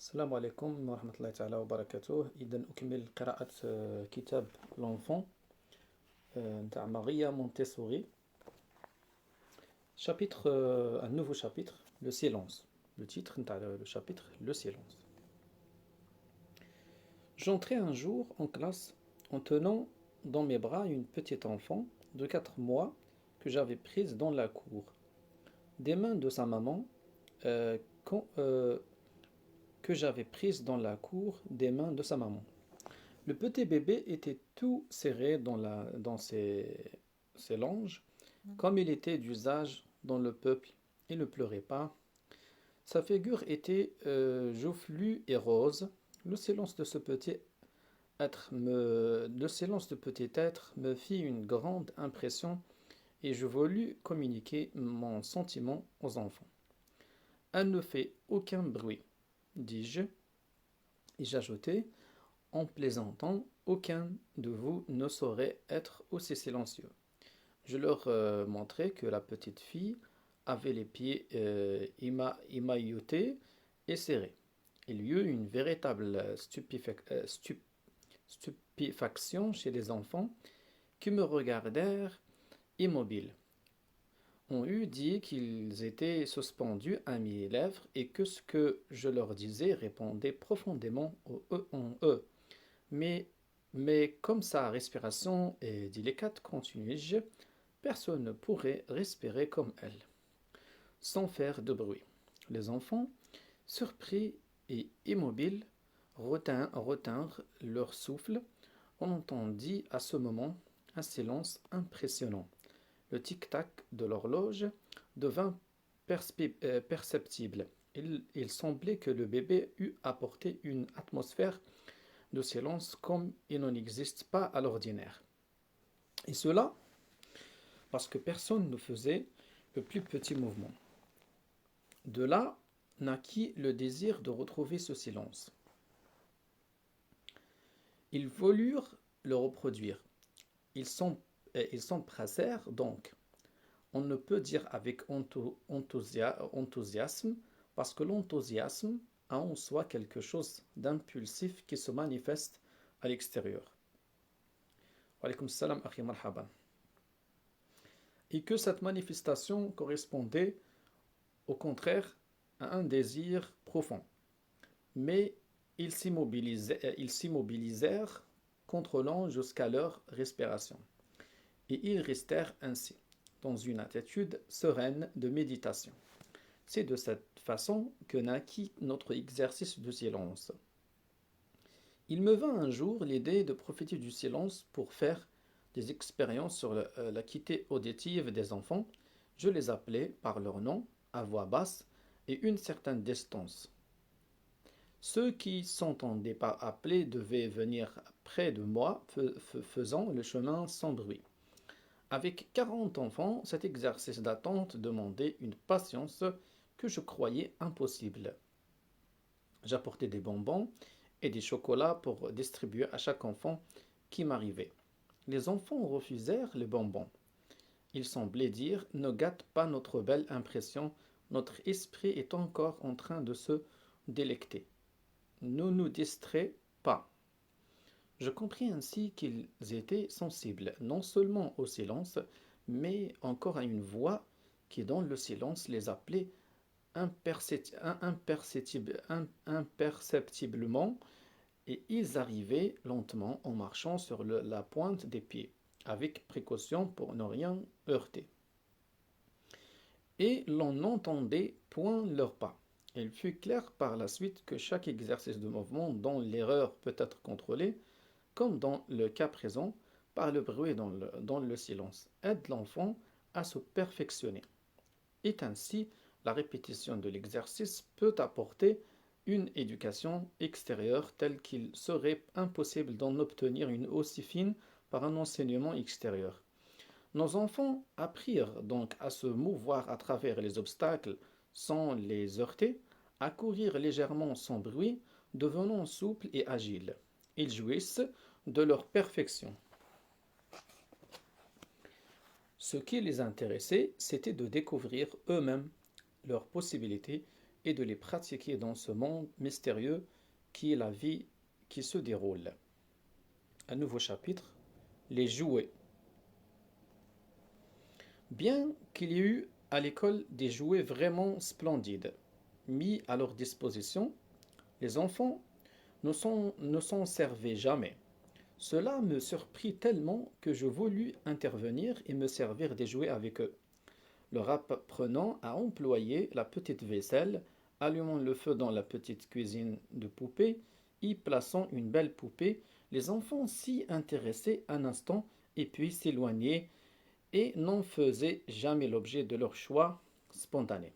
السلام عليكم ورحمة الله تعالى وبركاته. إذا أكمل قراءة كتاب لونفون نتاع ماريا مونتيسوري. Chapitre, un nouveau chapitre, le silence. Le titre نتاع le chapitre, le silence. J'entrais un jour en classe en tenant dans mes bras une petite enfant de 4 mois que j'avais prise dans la cour, des mains de sa maman, euh, quand, euh, que j'avais prise dans la cour des mains de sa maman. Le petit bébé était tout serré dans ses langes, comme il était d'usage dans le peuple. Il ne pleurait pas. Sa figure était joufflue et rose. Le silence de petit être me fit une grande impression et je voulus communiquer mon sentiment aux enfants. Elle ne fait aucun bruit, dis-je, et j'ajoutai, en plaisantant, aucun de vous ne saurait être aussi silencieux. Je leur montrai que la petite fille avait les pieds émaillotés et serrés. Il y eut une véritable stupéfaction chez les enfants qui me regardèrent immobiles. On eût dit qu'ils étaient suspendus à mes lèvres et que ce que je leur disais répondait profondément en eux. Mais comme sa respiration est délicate, continuai-je, personne ne pourrait respirer comme elle, sans faire de bruit. Les enfants, surpris et immobiles, retinrent leur souffle. On entendit à ce moment un silence impressionnant. Le tic-tac de l'horloge devint perceptible. Il semblait que le bébé eût apporté une atmosphère de silence comme il n'en existe pas à l'ordinaire. Et cela parce que personne ne faisait le plus petit mouvement. De là naquit le désir de retrouver ce silence. Ils voulurent le reproduire. Ils s'empressèrent donc. On ne peut dire avec enthousiasme, parce que l'enthousiasme a en soi quelque chose d'impulsif qui se manifeste à l'extérieur. Wa alaykoum salam, akhi marhaba. Et que cette manifestation correspondait au contraire à un désir profond. Mais ils s'immobilisèrent, contrôlant jusqu'à leur respiration. Et ils restèrent ainsi, dans une attitude sereine de méditation. C'est de cette façon que naquit notre exercice de silence. Il me vint un jour l'idée de profiter du silence pour faire des expériences sur l'acuité auditive des enfants. Je les appelais par leur nom, à voix basse et une certaine distance. Ceux qui s'entendaient pas appeler devaient venir près de moi, faisant le chemin sans bruit. Avec 40 enfants, cet exercice d'attente demandait une patience que je croyais impossible. J'apportais des bonbons et des chocolats pour distribuer à chaque enfant qui m'arrivait. Les enfants refusèrent les bonbons. Ils semblaient dire « Ne gâte pas notre belle impression, notre esprit est encore en train de se délecter. Ne nous distrait pas. » Je compris ainsi qu'ils étaient sensibles non seulement au silence, mais encore à une voix qui dans le silence les appelait imperceptiblement, et ils arrivaient lentement en marchant sur la pointe des pieds, avec précaution pour ne rien heurter. Et l'on n'entendait point leurs pas. Il fut clair par la suite que chaque exercice de mouvement dont l'erreur peut être contrôlée, comme dans le cas présent, par le bruit dans le silence, aide l'enfant à se perfectionner. Et ainsi, la répétition de l'exercice peut apporter une éducation extérieure telle qu'il serait impossible d'en obtenir une aussi fine par un enseignement extérieur. Nos enfants apprirent donc à se mouvoir à travers les obstacles sans les heurter, à courir légèrement sans bruit, devenant souples et agiles. Ils jouissent de leur perfection. Ce qui les intéressait, c'était de découvrir eux-mêmes leurs possibilités et de les pratiquer dans ce monde mystérieux qui est la vie qui se déroule. Un nouveau chapitre, les jouets. Bien qu'il y ait eu à l'école des jouets vraiment splendides, mis à leur disposition, les enfants ne s'en servaient jamais. Cela me surprit tellement que je voulus intervenir et me servir des jouets avec eux, leur apprenant à employer la petite vaisselle, allumant le feu dans la petite cuisine de poupée, y plaçant une belle poupée. Les enfants s'y intéressaient un instant et puis s'éloignaient et n'en faisaient jamais l'objet de leur choix spontané.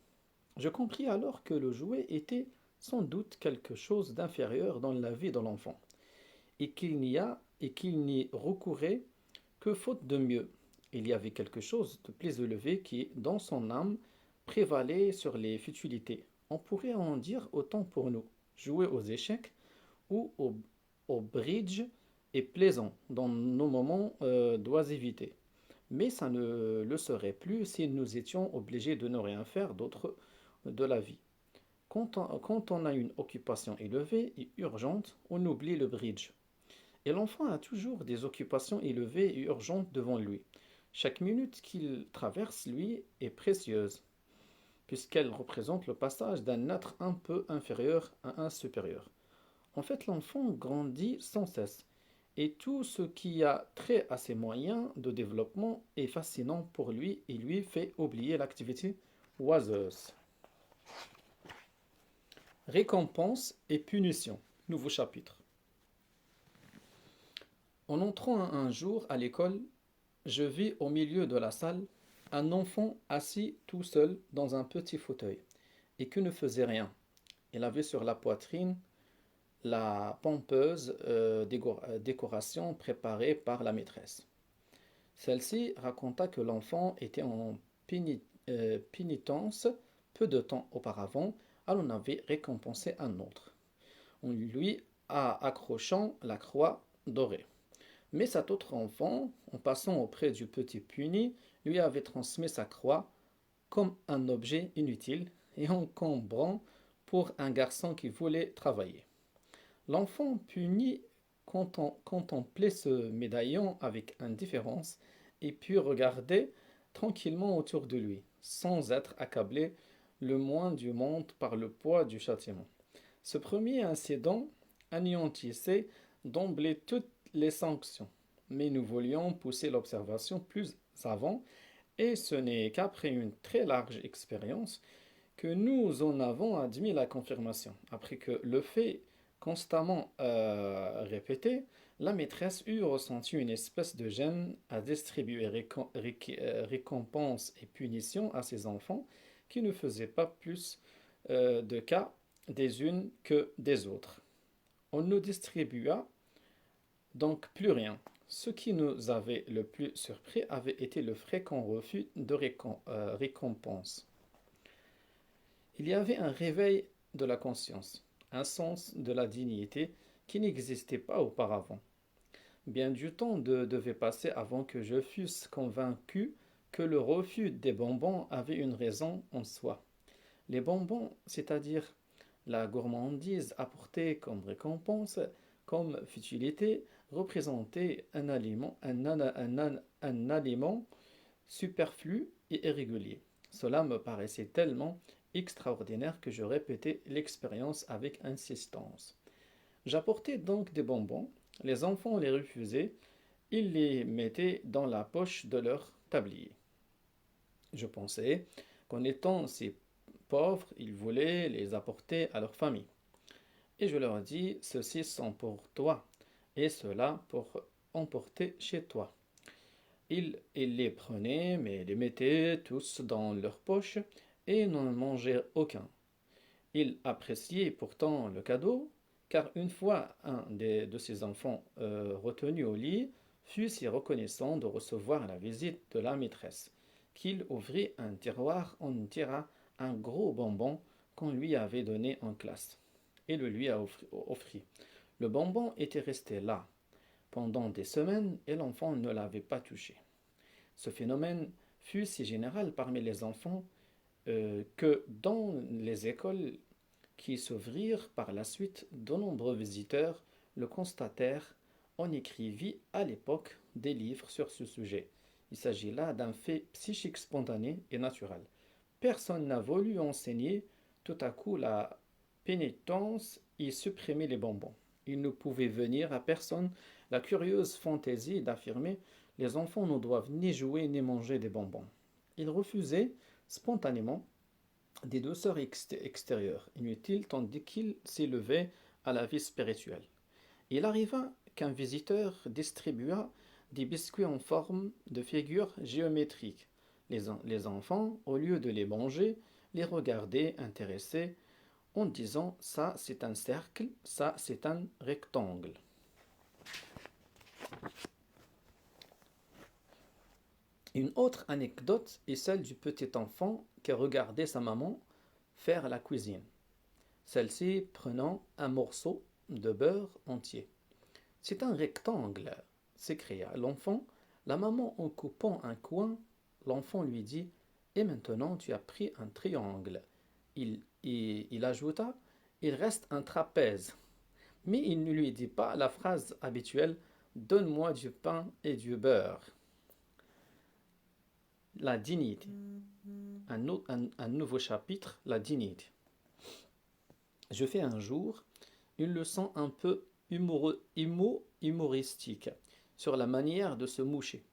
Je compris alors que le jouet était sans doute quelque chose d'inférieur dans la vie de l'enfant, et qu'il n'y recourait que faute de mieux. Il y avait quelque chose de plus élevé qui, dans son âme, prévalait sur les futilités. On pourrait en dire autant pour nous. Jouer aux échecs ou au bridge est plaisant dans nos moments d'oisiveté. Mais ça ne le serait plus si nous étions obligés de ne rien faire d'autre de la vie. Quand on a une occupation élevée et urgente, on oublie le bridge. Et l'enfant a toujours des occupations élevées et urgentes devant lui. Chaque minute qu'il traverse, lui, est précieuse, puisqu'elle représente le passage d'un être un peu inférieur à un supérieur. En fait, l'enfant grandit sans cesse, et tout ce qui a trait à ses moyens de développement est fascinant pour lui et lui fait oublier l'activité oiseuse. Récompense et punition. Nouveau chapitre. En entrant un jour à l'école, je vis au milieu de la salle un enfant assis tout seul dans un petit fauteuil et qui ne faisait rien. Il avait sur la poitrine la pompeuse décoration préparée par la maîtresse. Celle-ci raconta que l'enfant était en pénitence peu de temps auparavant, elle en avait récompensé un autre, en lui accrochant la croix dorée. Mais cet autre enfant, en passant auprès du petit puni, lui avait transmis sa croix comme un objet inutile et encombrant pour un garçon qui voulait travailler. L'enfant puni contemplait ce médaillon avec indifférence et puis regardait tranquillement autour de lui, sans être accablé le moins du monde par le poids du châtiment. Ce premier incident anéantissait d'emblée toutes les sanctions, mais nous voulions pousser l'observation plus avant, et ce n'est qu'après une très large expérience que nous en avons admis la confirmation. Après que le fait constamment répété, la maîtresse eut ressenti une espèce de gêne à distribuer récompenses et punitions à ses enfants qui ne faisaient pas plus de cas des unes que des autres. On ne distribua donc plus rien. Ce qui nous avait le plus surpris avait été le fréquent refus de récompense. Il y avait un réveil de la conscience, un sens de la dignité qui n'existait pas auparavant. Bien du temps devait passer avant que je fusse convaincu que le refus des bonbons avait une raison en soi. Les bonbons, c'est-à-dire la gourmandise apportée comme récompense, comme futilité, représentaient un aliment superflu et irrégulier. Cela me paraissait tellement extraordinaire que je répétais l'expérience avec insistance. J'apportais donc des bonbons, les enfants les refusaient, ils les mettaient dans la poche de leur tablier. Je pensais qu'en étant si pauvres, ils voulaient les apporter à leur famille. Et je leur dis, ceux-ci sont pour toi, et ceux-là pour emporter chez toi. Ils les prenaient, mais les mettaient tous dans leur poche, et n'en mangeaient aucun. Ils appréciaient pourtant le cadeau, car une fois un de ces enfants retenu au lit fut si reconnaissant de recevoir la visite de la maîtresse, qu'il ouvrit un tiroir, en tira un gros bonbon qu'on lui avait donné en classe, et le lui a offert. Le bonbon était resté là pendant des semaines et l'enfant ne l'avait pas touché. Ce phénomène fut si général parmi les enfants que dans les écoles qui s'ouvrirent par la suite, de nombreux visiteurs le constatèrent. On écrivit à l'époque des livres sur ce sujet. Il s'agit là d'un fait psychique spontané et naturel. Personne n'a voulu enseigner tout à coup la pénitence et supprimer les bonbons. Il ne pouvait venir à personne la curieuse fantaisie d'affirmer les enfants ne doivent ni jouer ni manger des bonbons. Il refusait spontanément des douceurs extérieures, inutiles, tandis qu'il s'élevait à la vie spirituelle. Il arriva qu'un visiteur distribua des biscuits en forme de figures géométriques. Les enfants, au lieu de les manger, les regardaient intéressés en disant ça c'est un cercle, ça c'est un rectangle. Une autre anecdote est celle du petit enfant qui regardait sa maman faire la cuisine. Celle-ci prenant un morceau de beurre entier. C'est un rectangle, s'écria l'enfant. La maman en coupant un coin, l'enfant lui dit et maintenant tu as pris un triangle. Il ajouta il reste un trapèze. Mais il ne lui dit pas la phrase habituelle donne-moi du pain et du beurre. La dignité. Un nouveau chapitre, la dignité. Je fais un jour une leçon un peu humoristique sur la manière de se moucher.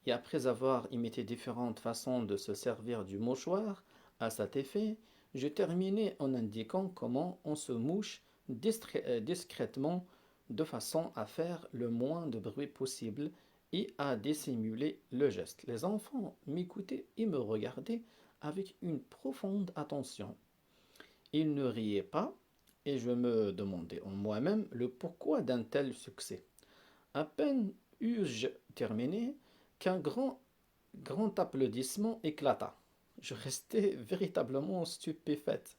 Et après avoir imité différentes façons de se servir du mouchoir à cet effet, je terminai en indiquant comment on se mouche discrètement de façon à faire le moins de bruit possible et à dissimuler le geste. Les enfants m'écoutaient et me regardaient avec une profonde attention. Ils ne riaient pas et je me demandais en moi-même le pourquoi d'un tel succès. À peine eus-je terminé qu'un grand applaudissement éclata. Je restais véritablement stupéfaite.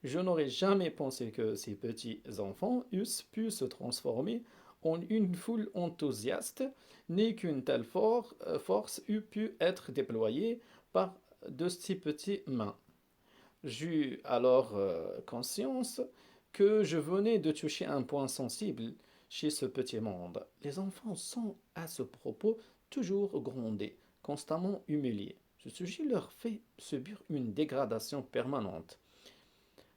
Je n'aurais jamais pensé que ces petits enfants eussent pu se transformer en une foule enthousiaste, ni qu'une telle force eût pu être déployée par de si petites mains. J'eus alors conscience que je venais de toucher un point sensible chez ce petit monde. Les enfants sont, à ce propos, toujours grondés, constamment humiliés. Ce sujet leur fait subir une dégradation permanente,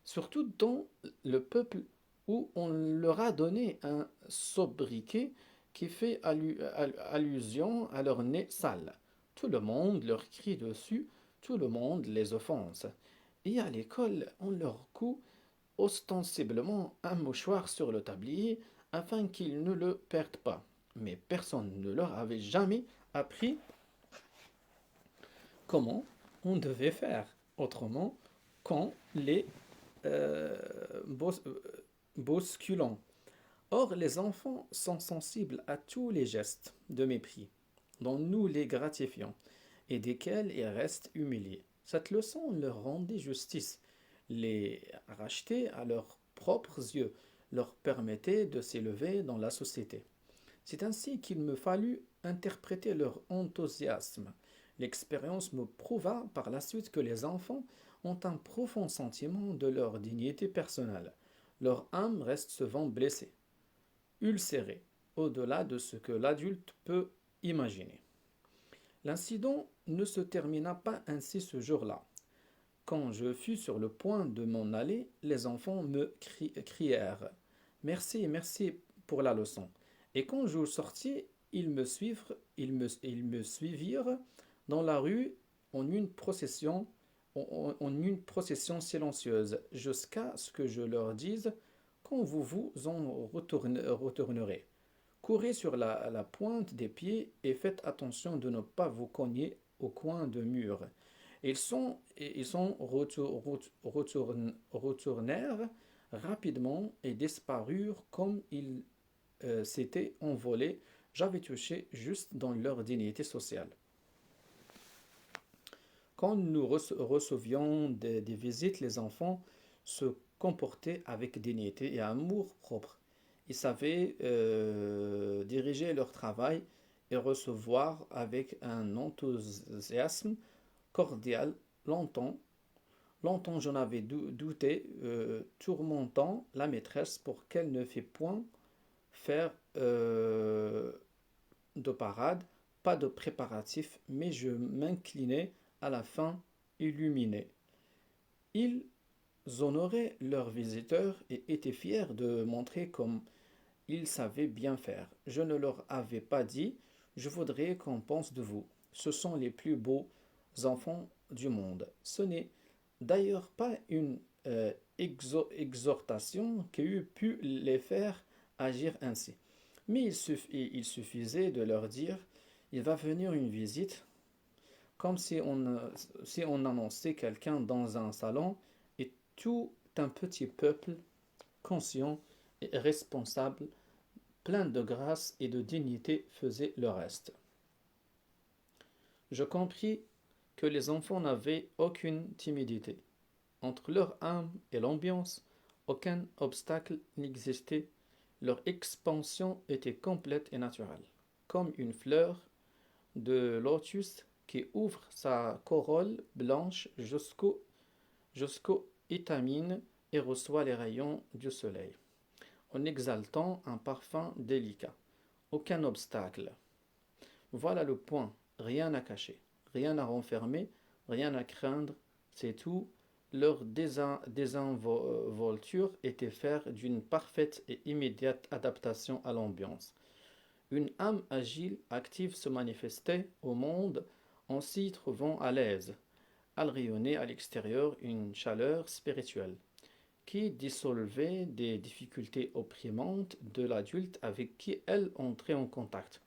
surtout dans le peuple où on leur a donné un sobriquet qui fait allusion à leur nez sale. Tout le monde leur crie dessus, tout le monde les offense. Et à l'école, on leur coud ostensiblement un mouchoir sur le tablier afin qu'ils ne le perdent pas. Mais personne ne leur avait jamais appris comment on devait faire autrement qu'en les euh, bousculant. Or, les enfants sont sensibles à tous les gestes de mépris, dont nous les gratifions, et desquels ils restent humiliés. Cette leçon leur rendait justice, les rachetait à leurs propres yeux, leur permettait de s'élever dans la société. C'est ainsi qu'il me fallut interpréter leur enthousiasme. L'expérience me prouva par la suite que les enfants ont un profond sentiment de leur dignité personnelle. Leur âme reste souvent blessée, ulcérée, au-delà de ce que l'adulte peut imaginer. L'incident ne se termina pas ainsi ce jour-là. Quand je fus sur le point de m'en aller, les enfants me crièrent « Merci, merci pour la leçon ». Et quand je sortis, ils me suivirent dans la rue en une procession, en une procession silencieuse, jusqu'à ce que je leur dise quand vous vous en retournerez. Courez sur la pointe des pieds et faites attention de ne pas vous cogner au coin de mur. Retournèrent rapidement et disparurent comme ils s'étaient envolés. J'avais touché juste dans leur dignité sociale. Quand nous recevions des visites, les enfants se comportaient avec dignité et amour propre. Ils savaient diriger leur travail et recevoir avec un enthousiasme cordial. Longtemps, Longtemps j'en avais douté, tourmentant la maîtresse pour qu'elle ne fait point faire de parade, pas de préparatifs, mais je m'inclinais à la fin illuminée. Ils honoraient leurs visiteurs et étaient fiers de montrer comme ils savaient bien faire. Je ne leur avais pas dit, je voudrais qu'on pense de vous. Ce sont les plus beaux enfants du monde. Ce n'est d'ailleurs pas une exhortation qui eût pu les faire agir ainsi. Mais il suffisait de leur dire, il va venir une visite, comme si on annonçait quelqu'un dans un salon, et tout un petit peuple conscient et responsable, plein de grâce et de dignité, faisait le reste. Je compris que les enfants n'avaient aucune timidité. Entre leur âme et l'ambiance, aucun obstacle n'existait. Leur expansion était complète et naturelle, comme une fleur de lotus qui ouvre sa corolle blanche jusqu'aux étamines et reçoit les rayons du soleil, en exaltant un parfum délicat. Aucun obstacle. Voilà le point. Rien à cacher, rien à renfermer, rien à craindre. C'est tout. Leur désinvolture était faire d'une parfaite et immédiate adaptation à l'ambiance. Une âme agile, active se manifestait au monde en s'y trouvant à l'aise. Elle rayonnait à l'extérieur une chaleur spirituelle qui dissolvait des difficultés opprimantes de l'adulte avec qui elle entrait en contact.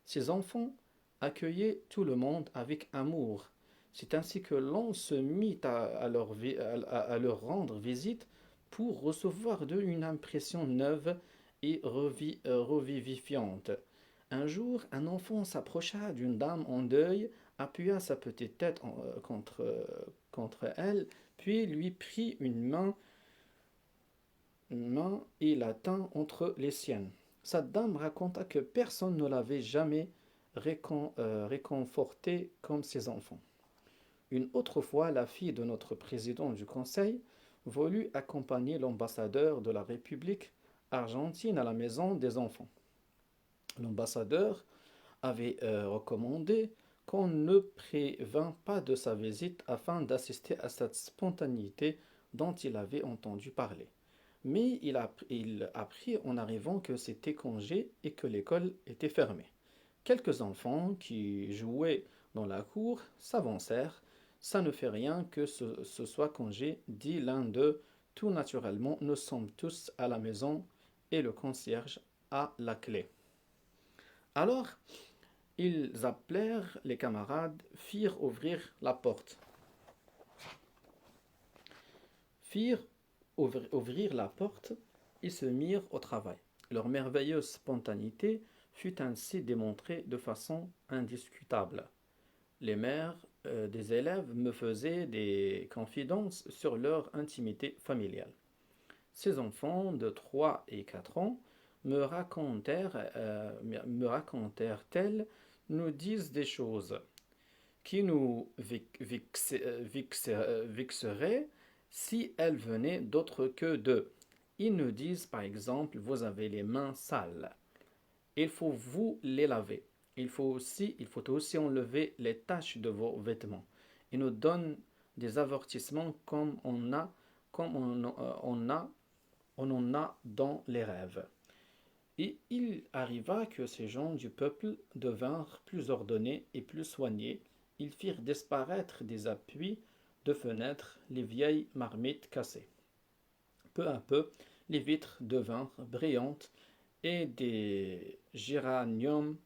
Ces enfants accueillaient tout le monde avec amour. C'est ainsi que l'on se mit à leur rendre visite pour recevoir d'eux une impression neuve et revivifiante. Un jour, un enfant s'approcha d'une dame en deuil, appuya sa petite tête contre elle, puis lui prit une main et la tint entre les siennes. Cette dame raconta que personne ne l'avait jamais réconforté comme ses enfants. Une autre fois, la fille de notre président du conseil voulut accompagner l'ambassadeur de la République argentine à la maison des enfants. L'ambassadeur avait recommandé qu'on ne prévint pas de sa visite afin d'assister à cette spontanéité dont il avait entendu parler. Mais il apprit en arrivant que c'était congé et que l'école était fermée. Quelques enfants qui jouaient dans la cour s'avancèrent. Ça ne fait rien que ce soit congé, dit l'un d'eux. Tout naturellement, nous sommes tous à la maison et le concierge a la clé. Alors, ils appelèrent les camarades, firent ouvrir la porte. Firent ouvrir la porte et se mirent au travail. Leur merveilleuse spontanéité fut ainsi démontrée de façon indiscutable. Les mères des élèves me faisaient des confidences sur leur intimité familiale. Ces enfants de 3 et 4 ans me racontèrent-elles, nous disent des choses qui nous vexeraient si elles venaient d'autres que d'eux. Ils nous disent par exemple, vous avez les mains sales, il faut vous les laver. Il faut aussi enlever les taches de vos vêtements. Ils nous donnent des avertissements comme on en a dans les rêves. Et il arriva que ces gens du peuple devinrent plus ordonnés et plus soignés. Ils firent disparaître des appuis de fenêtres les vieilles marmites cassées. Peu à peu, les vitres devinrent brillantes et des géraniums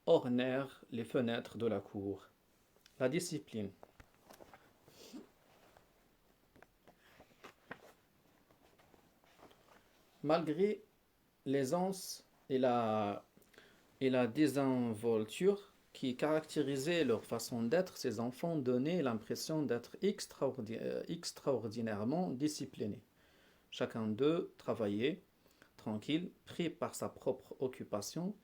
ornèrent les fenêtres de la cour. La discipline. Malgré l'aisance et la désinvolture qui caractérisaient leur façon d'être, ces enfants donnaient l'impression d'être extraordinairement disciplinés. Chacun d'eux travaillait, tranquille, pris par sa propre occupation.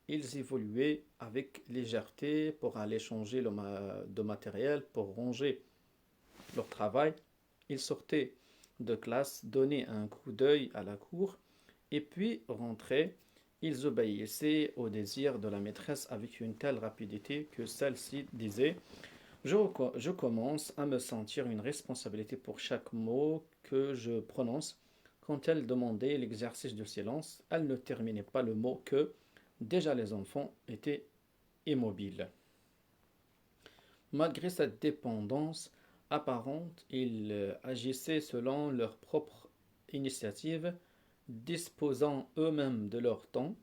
Ils évoluaient avec légèreté pour aller changer de matériel, pour ranger leur travail Ils sortaient de classe, donnaient un coup d'œil à la cour, et puis rentraient. Ils obéissaient au désir de la maîtresse avec une telle rapidité que celle-ci disait je commence à me sentir une responsabilité pour chaque mot que je prononce. Quand elle demandait l'exercice du silence, elle ne terminait pas le mot que déjà les enfants étaient immobiles. Malgré cette dépendance apparente, ils agissaient selon leur propre initiative, disposant eux-mêmes de leur temps.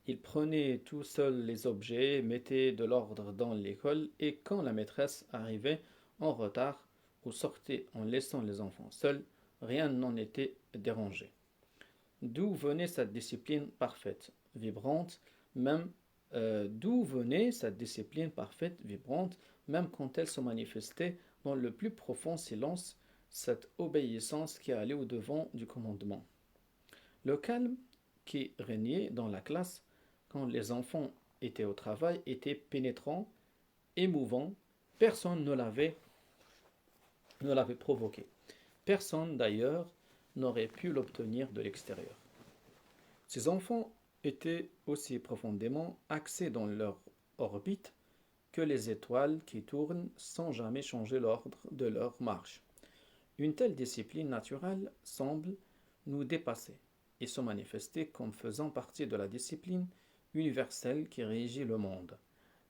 Ils prenaient tout seuls les objets, mettaient de l'ordre dans l'école, et quand la maîtresse arrivait en retard ou sortait en laissant les enfants seuls, rien n'en était dérangé. D'où venait cette discipline parfaite, vibrante, même d'où venait cette discipline parfaite, vibrante, même quand elle se manifestait dans le plus profond silence, cette obéissance qui allait au-devant du commandement. Le calme qui régnait dans la classe quand les enfants étaient au travail était pénétrant, émouvant, personne ne l'avait provoqué. Personne d'ailleurs n'aurait pu l'obtenir de l'extérieur. Ces enfants étaient aussi profondément axés dans leur orbite que les étoiles qui tournent sans jamais changer l'ordre de leur marche. Une telle discipline naturelle semble nous dépasser et se manifester comme faisant partie de la discipline universelle qui régit le monde.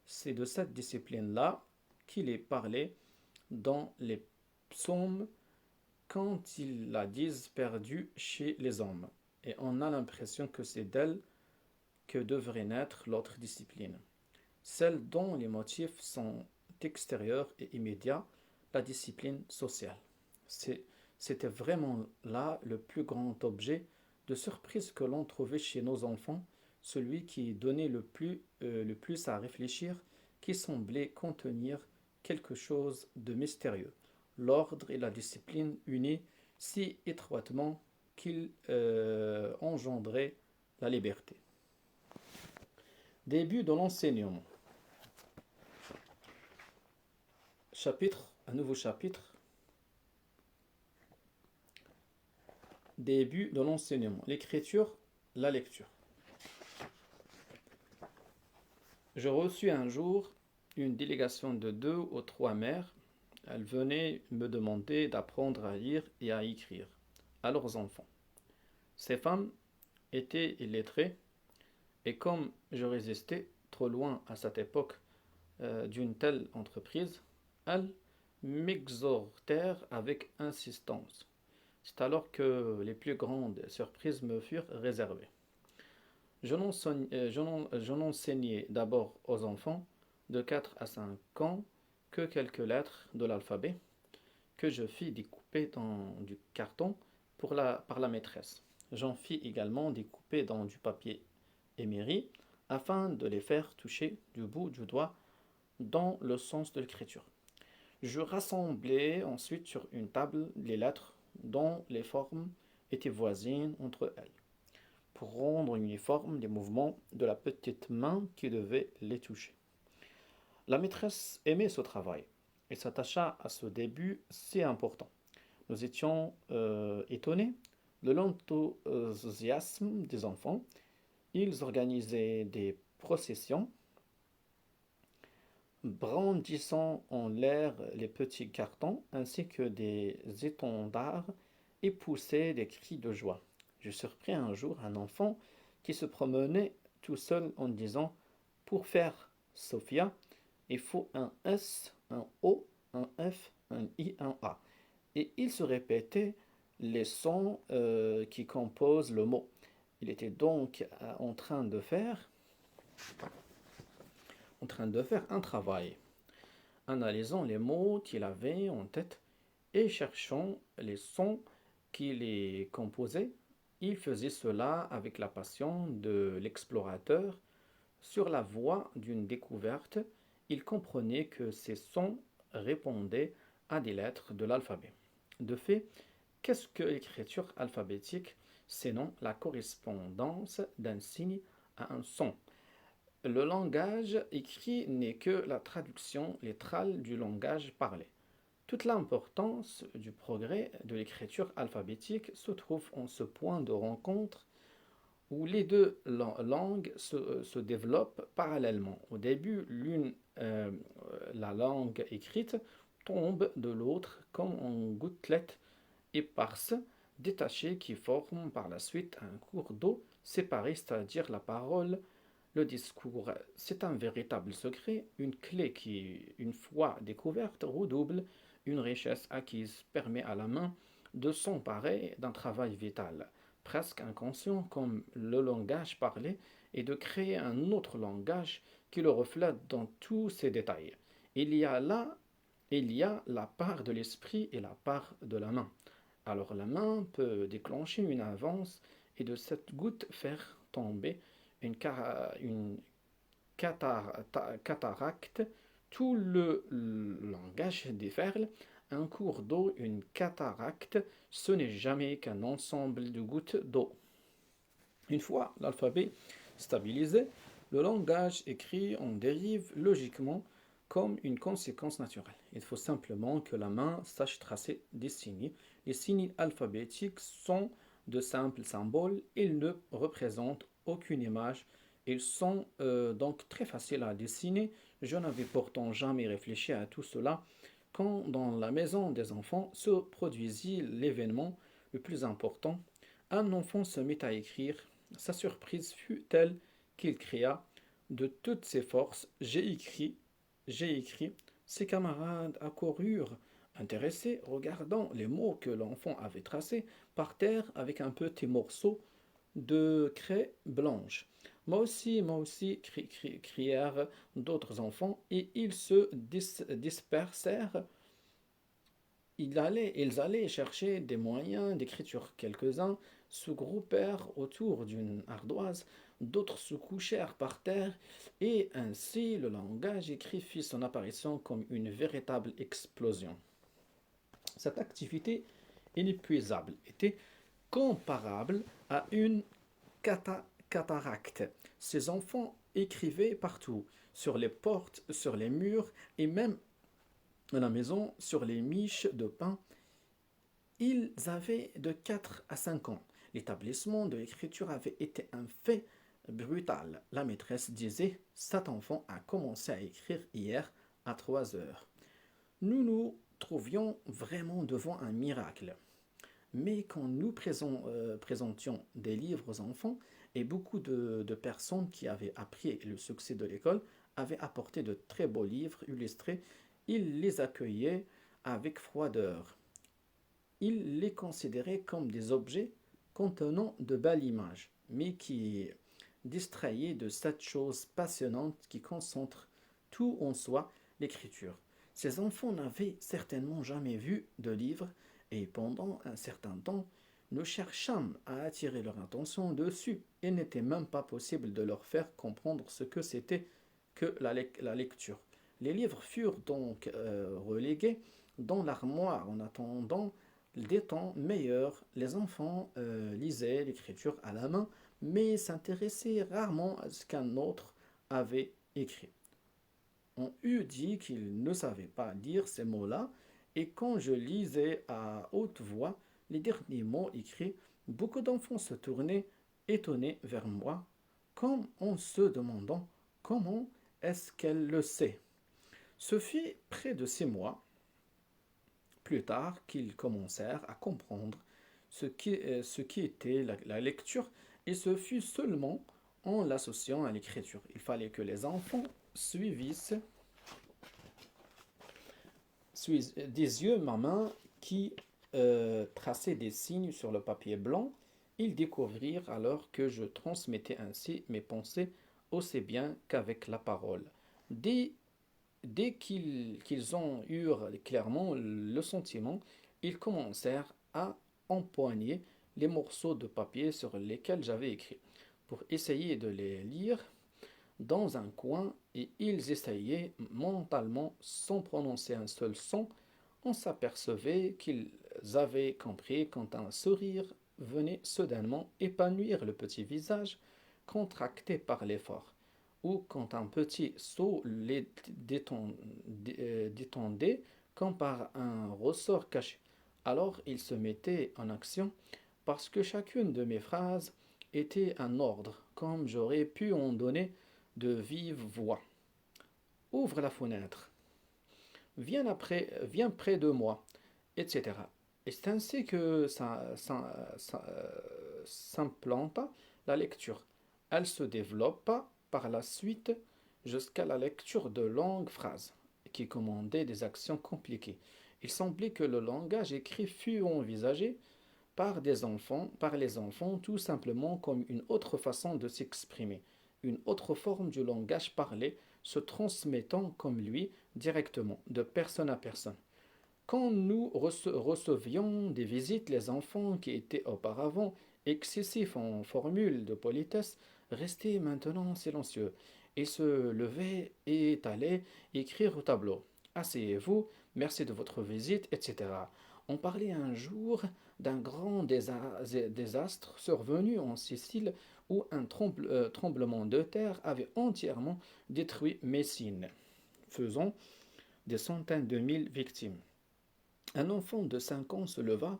C'est de cette discipline-là qu'il est parlé dans les psaumes quand ils la disent perdue chez les hommes. Et on a l'impression que c'est d'elle que devrait naître l'autre discipline, celle dont les motifs sont extérieurs et immédiats, la discipline sociale. C'était vraiment là le plus grand objet de surprise que l'on trouvait chez nos enfants, celui qui donnait le plus à réfléchir, qui semblait contenir quelque chose de mystérieux. L'ordre et la discipline unis si étroitement qu'ils engendraient la liberté. Début de l'enseignement. Un nouveau chapitre. Début de l'enseignement. L'écriture, la lecture. Je reçus un jour une délégation de 2 ou 3 mères. Elles venaient me demander d'apprendre à lire et à écrire à leurs enfants. Ces femmes étaient illettrées et comme je résistais trop loin à cette époque d'une telle entreprise, elles m'exhortèrent avec insistance. C'est alors que les plus grandes surprises me furent réservées. Je n'enseignais d'abord aux enfants de 4 à 5 ans que quelques lettres de l'alphabet que je fis découper dans du carton par la maîtresse. J'en fis également découper dans du papier émeri afin de les faire toucher du bout du doigt dans le sens de l'écriture. Je rassemblai ensuite sur une table les lettres dont les formes étaient voisines entre elles, pour rendre uniformes les mouvements de la petite main qui devait les toucher. La maîtresse aimait ce travail et s'attacha à ce début si important. Nous étions étonnés de l'enthousiasme des enfants. Ils organisaient des processions, brandissant en l'air les petits cartons ainsi que des étendards et poussaient des cris de joie. Je surpris un jour un enfant qui se promenait tout seul en disant « Pour faire Sophia, il faut un S, un O, un F, un I, un A. » Et il se répétait les sons qui composent le mot. Il était donc en train de faire un travail, analysant les mots qu'il avait en tête et cherchant les sons qui les composaient. Il faisait cela avec la passion de l'explorateur sur la voie d'une découverte. Il comprenait que ces sons répondaient à des lettres de l'alphabet. De fait, qu'est-ce que l'écriture alphabétique, sinon la correspondance d'un signe à un son? Le langage écrit n'est que la traduction littérale du langage parlé. Toute l'importance du progrès de l'écriture alphabétique se trouve en ce point de rencontre où les deux langues se développent parallèlement. Au début, la langue écrite, tombe de l'autre comme en gouttelettes éparses, détachées qui forment par la suite un cours d'eau séparé, c'est-à-dire la parole, le discours. C'est un véritable secret, une clé qui, une fois découverte, redouble une richesse acquise, permet à la main de s'emparer d'un travail vital, presque inconscient comme le langage parlé, et de créer un autre langage qui le reflète dans tous ses détails. Il y a là, il y a la part de l'esprit et la part de la main. Alors la main peut déclencher une avance et de cette goutte faire tomber une cataracte. Tout le langage déferle. Un cours d'eau, une cataracte, ce n'est jamais qu'un ensemble de gouttes d'eau. Une fois l'alphabet stabilisé, le langage écrit en dérive logiquement comme une conséquence naturelle. Il faut simplement que la main sache tracer des signes. Les signes alphabétiques sont de simples symboles, ils ne représentent aucune image, ils sont donc très faciles à dessiner. Je n'avais pourtant jamais réfléchi à tout cela quand dans la maison des enfants se produisit l'événement le plus important. Un enfant se mit à écrire. Sa surprise fut telle qu'il cria de toutes ses forces: J'ai écrit, j'ai écrit. Ses camarades accoururent, intéressés, regardant les mots que l'enfant avait tracés par terre avec un petit morceau de craie blanche. Moi aussi, crièrent d'autres enfants, et ils se dispersèrent. Ils allaient chercher des moyens d'écriture. Quelques-uns se groupèrent autour d'une ardoise, d'autres se couchèrent par terre, et ainsi le langage écrit fit son apparition comme une véritable explosion. Cette activité inépuisable était comparable à une cataracte. Ces enfants écrivaient partout, sur les portes, sur les murs, et même à la maison, sur les miches de pain. Ils avaient de 4 à 5 ans. L'établissement de l'écriture avait été un fait brutal. La maîtresse disait: Cet enfant a commencé à écrire hier à 3 heures. Nous nous trouvions vraiment devant un miracle. Mais quand nous présentions des livres aux enfants, et beaucoup de personnes qui avaient appris le succès de l'école avaient apporté de très beaux livres illustrés, ils les accueillaient avec froideur. Ils les considéraient comme des objets contenant de belles images, mais qui distrayaient de cette chose passionnante qui concentre tout en soi, l'écriture. Ces enfants n'avaient certainement jamais vu de livre, et pendant un certain temps, nous cherchâmes à attirer leur attention dessus. Il n'était même pas possible de leur faire comprendre ce que c'était que la lecture. Les livres furent donc relégués dans l'armoire en attendant des temps meilleurs. Les enfants lisaient l'écriture à la main, mais s'intéressaient rarement à ce qu'un autre avait écrit. On eût dit qu'ils ne savaient pas lire ces mots-là, et quand je lisais à haute voix les derniers mots écrits, beaucoup d'enfants se tournaient étonnés vers moi, comme en se demandant comment est-ce qu'elle le sait. Ce fut près de 6 mois plus tard qu'ils commencèrent à comprendre ce qui était la lecture, et ce fut seulement en l'associant à l'écriture. Il fallait que les enfants suivissent des yeux ma main qui traçait des signes sur le papier blanc. Ils découvrirent alors que je transmettais ainsi mes pensées aussi bien qu'avec la parole. Dès qu'ils ont eu clairement le sentiment, ils commencèrent à empoigner les morceaux de papier sur lesquels j'avais écrit, pour essayer de les lire dans un coin, et ils essayaient mentalement sans prononcer un seul son. On s'apercevait qu'ils avaient compris quand un sourire venait soudainement épanouir le petit visage contracté par l'effort, ou quand un petit saut les détendait comme par un ressort caché. Alors il se mettait en action parce que chacune de mes phrases était un ordre, comme j'aurais pu en donner de vive voix. Ouvre la fenêtre, viens près de moi, etc. Et c'est ainsi que s'implanta la lecture. Elle se développa par la suite jusqu'à la lecture de longues phrases qui commandaient des actions compliquées. Il semblait que le langage écrit fut envisagé par les enfants, tout simplement comme une autre façon de s'exprimer, une autre forme du langage parlé, se transmettant comme lui directement, de personne à personne. Quand nous recevions des visites, les enfants qui étaient auparavant excessifs en formules de politesse restaient maintenant silencieux. Ils se levaient et allaient écrire au tableau. Asseyez-vous, merci de votre visite, etc. On parlait un jour d'un grand désastre survenu en Sicile où un tremblement de terre avait entièrement détruit Messine, faisant des centaines de mille victimes. Un enfant de 5 ans se leva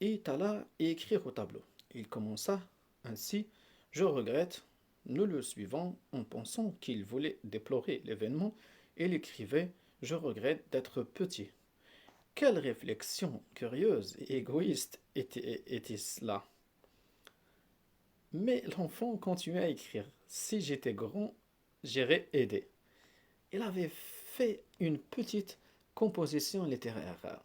et alla écrire au tableau. Il commença ainsi: Je regrette. Nous le suivons en pensant qu'il voulait déplorer l'événement et il écrivait: Je regrette d'être petit. Quelle réflexion curieuse et égoïste était cela! Mais l'enfant continuait à écrire: Si j'étais grand, j'irais aider. Il avait fait une petite composition littéraire,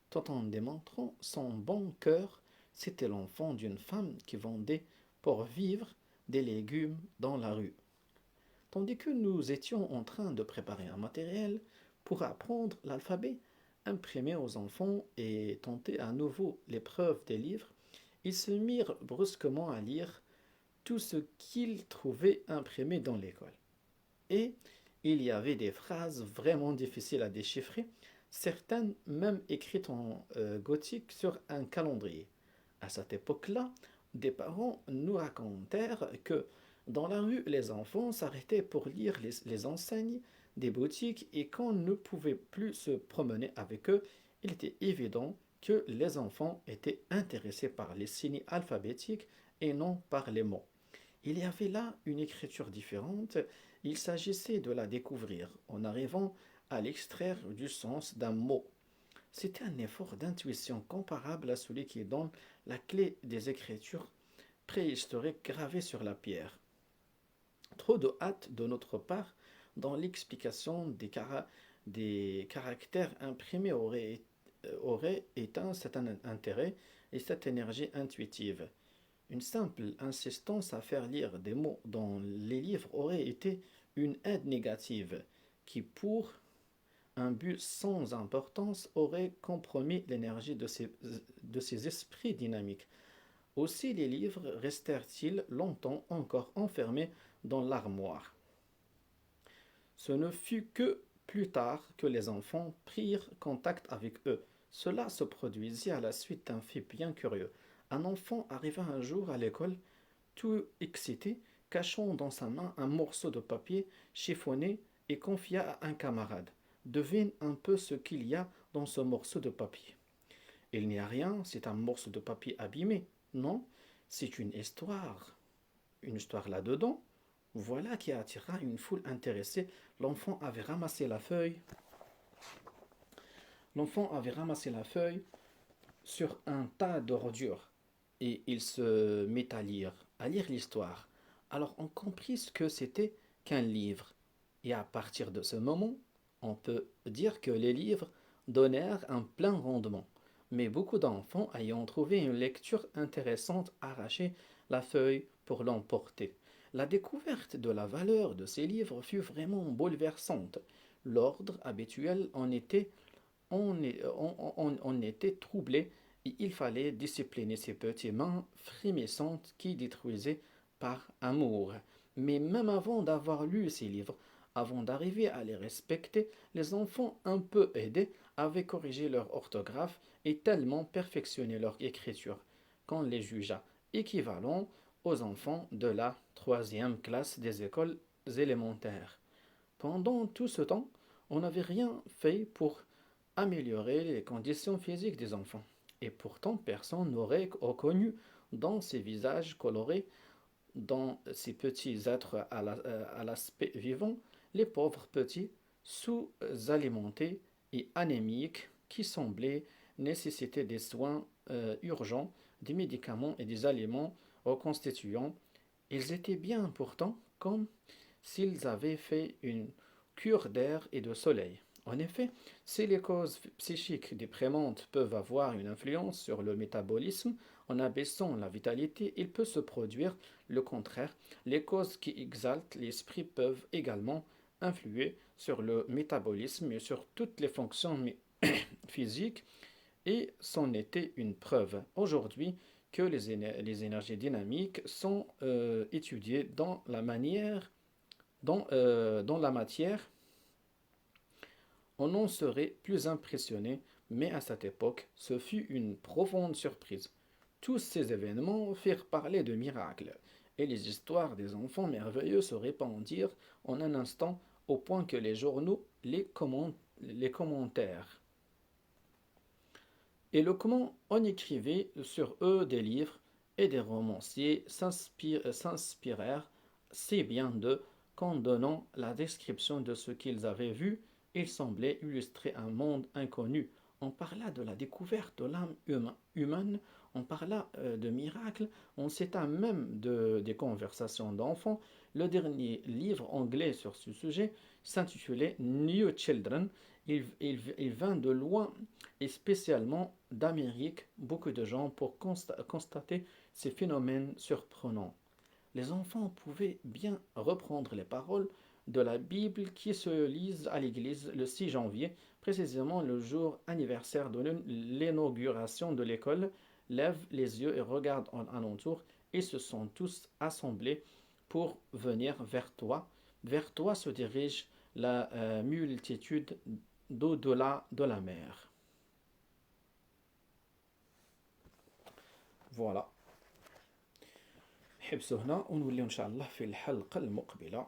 tout en démontrant son bon cœur. C'était l'enfant d'une femme qui vendait pour vivre des légumes dans la rue. Tandis que nous étions en train de préparer un matériel pour apprendre l'alphabet, imprimer aux enfants et tenter à nouveau l'épreuve des livres, ils se mirent brusquement à lire tout ce qu'ils trouvaient imprimé dans l'école. Et il y avait des phrases vraiment difficiles à déchiffrer, certaines même écrites en gothique sur un calendrier. À cette époque-là, des parents nous racontèrent que dans la rue, les enfants s'arrêtaient pour lire les enseignes des boutiques et qu'on ne pouvait plus se promener avec eux. Il était évident que les enfants étaient intéressés par les signes alphabétiques et non par les mots. Il y avait là une écriture différente, il s'agissait de la découvrir en arrivant à l'extraire du sens d'un mot. C'était un effort d'intuition comparable à celui qui donne la clé des écritures préhistoriques gravées sur la pierre. Trop de hâte de notre part dans l'explication des caractères imprimés aurait éteint cet intérêt et cette énergie intuitive. Une simple insistance à faire lire des mots dans les livres aurait été une aide négative qui, pour un but sans importance, aurait compromis l'énergie de ces esprits dynamiques. Aussi les livres restèrent-ils longtemps encore enfermés dans l'armoire. Ce ne fut que plus tard que les enfants prirent contact avec eux. Cela se produisit à la suite d'un fait bien curieux. Un enfant arriva un jour à l'école, tout excité, cachant dans sa main un morceau de papier chiffonné et confia à un camarade. Devine un peu ce qu'il y a dans ce morceau de papier. Il n'y a rien, c'est un morceau de papier abîmé. Non, c'est une histoire. Une histoire là-dedans. Voilà qui attira une foule intéressée. L'enfant avait ramassé la feuille. L'enfant avait ramassé la feuille sur un tas d'ordures et il se mit à lire l'histoire. Alors on comprit ce que c'était qu'un livre. Et à partir de ce moment, on peut dire que les livres donnèrent un plein rendement. Mais beaucoup d'enfants ayant trouvé une lecture intéressante arrachaient la feuille pour l'emporter. La découverte de la valeur de ces livres fut vraiment bouleversante. L'ordre habituel en était troublé et il fallait discipliner ses petites mains frémissantes qui détruisaient par amour. Mais même avant d'avoir lu ces livres, avant d'arriver à les respecter, les enfants un peu aidés avaient corrigé leur orthographe et tellement perfectionné leur écriture qu'on les jugea équivalents aux enfants de la troisième classe des écoles élémentaires. Pendant tout ce temps, on n'avait rien fait pour améliorer les conditions physiques des enfants. Et pourtant, personne n'aurait reconnu dans ces visages colorés, dans ces petits êtres à l'aspect vivant, les pauvres petits sous-alimentés et anémiques qui semblaient nécessiter des soins urgents, des médicaments et des aliments reconstituants. Ils étaient bien pourtant comme s'ils avaient fait une cure d'air et de soleil. En effet, si les causes psychiques déprimantes peuvent avoir une influence sur le métabolisme en abaissant la vitalité, il peut se produire le contraire. Les causes qui exaltent l'esprit peuvent également influer sur le métabolisme et sur toutes les fonctions physiques, et c'en était une preuve aujourd'hui que les énergies dynamiques sont étudiées dans la matière. On en serait plus impressionné, mais à cette époque, ce fut une profonde surprise. Tous ces événements firent parler de miracles, et les histoires des enfants merveilleux se répandirent en un instant au point que les journaux les commentèrent. Et le comment on écrivait sur eux des livres, et des romanciers s'inspirèrent si bien d'eux qu'en donnant la description de ce qu'ils avaient vu, ils semblaient illustrer un monde inconnu. On parla de la découverte de l'âme humaine, on parla de miracles, on s'étend même des conversations d'enfants. Le dernier livre anglais sur ce sujet s'intitulait New Children. Il vint de loin et spécialement d'Amérique beaucoup de gens pour constater ces phénomènes surprenants. Les enfants pouvaient bien reprendre les paroles de la Bible qui se lisent à l'église le 6 janvier, précisément le jour anniversaire de l'inauguration de l'école, lèvent les yeux et regardent en alentour et se sont tous assemblés pour venir vers toi. Vers toi se dirige la multitude d'au-delà de la mer. Voilà. نحبسو هنا ونوليو إن شاء الله في الحلقة المقبلة.